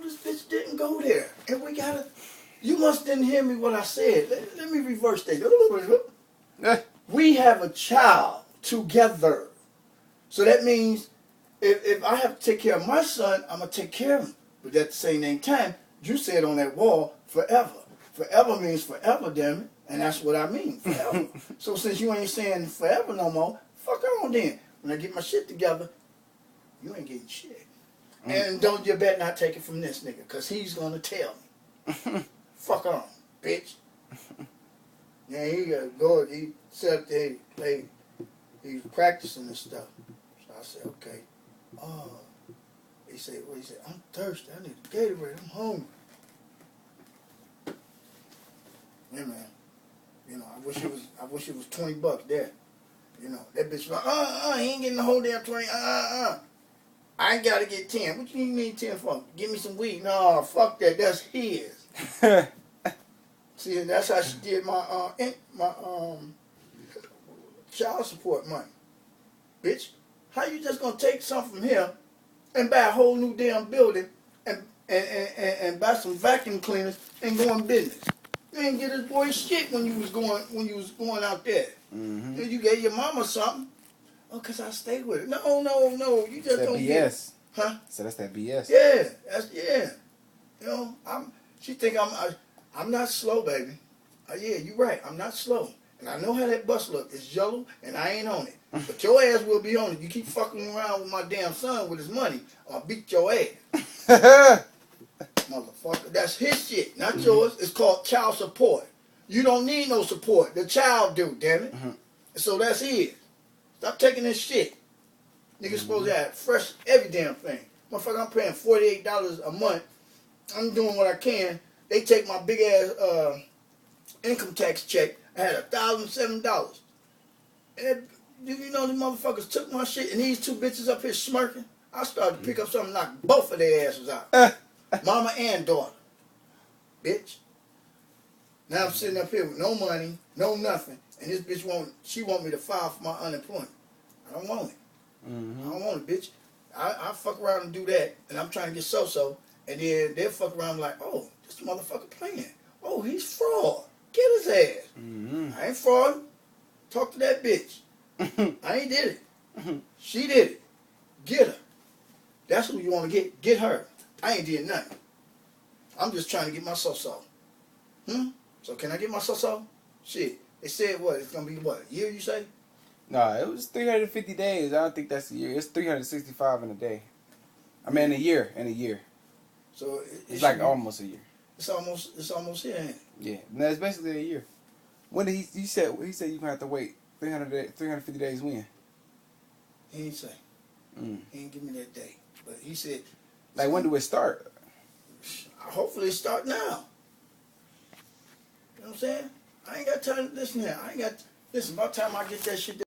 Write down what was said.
this bitch didn't go there. And we gotta, you must didn't hear me what I said. Let me reverse that. We have a child together. So that means if I have to take care of my son, I'm going to take care of him. But at the same time, you said on that wall, forever. Forever means forever, damn it. And that's what I mean, forever. So since you ain't saying forever no more, fuck on then. When I get my shit together, you ain't getting shit. And you better not take it from this nigga, because he's going to tell me. Fuck on, bitch. Yeah, he got to go, he said up there, he was practicing this stuff. So I said, okay. He said, I'm thirsty. I need a Gatorade. I'm hungry. Yeah, man. You know, I wish it was $20 there. You know, that bitch like, he ain't getting the whole damn 20. I ain't got to get 10. What you need 10 for? Give me some weed. No, fuck that. That's his. See, that's how she did my child support money. Bitch, how you just gonna take something from here and buy a whole new damn building and buy some vacuum cleaners and go in business? You ain't get this boy shit when you was going out there. Mm-hmm. You gave your mama something. Oh, cause I stayed with her. No. You just don't BS. get it. Huh? So that's that BS. Yeah. You know, she think I'm not slow, baby. Yeah, you right. I'm not slow. And I know how that bus look. It's yellow, and I ain't on it. But your ass will be on it. You keep fucking around with my damn son with his money, I'll beat your ass. Motherfucker. That's his shit, not yours. It's called child support. You don't need no support. The child do, damn it. So that's his. Stop taking this shit. Niggas supposed to have fresh every damn thing. Motherfucker, I'm paying $48 a month. I'm doing what I can. They take my big ass income tax check. I had $1,007. And you know the motherfuckers took my shit, and these two bitches up here smirking. I started to pick up something, knock both of their asses out. Mama and daughter. Bitch. Now I'm sitting up here with no money, no nothing, and this bitch want me to file for my unemployment. I don't want it. I don't want it, bitch. I fuck around and do that, and I'm trying to get so-so, and then they'll fuck around like, oh, this motherfucker playing. Oh, he's fraud. Get his ass. I ain't fraud. Talk to that bitch. I ain't did it. She did it. Get her. That's who you want to get. Get her. I ain't did nothing. I'm just trying to get my so-so. So can I get my so-so? Shit. They said what? It's going to be what? A year, you say? Nah, it was 350 days. I don't think that's a year. It's 365 in a day. I mean, in a year. So it's like almost a year. It's almost here, ain't it? Yeah. No, it's basically a year. When did he said you're gonna have to wait 350 days when? He ain't say. He ain't give me that day. But he said, like, when do it start? Hopefully it start now. You know what I'm saying? I ain't got time to listen here. Listen, by the time I get that shit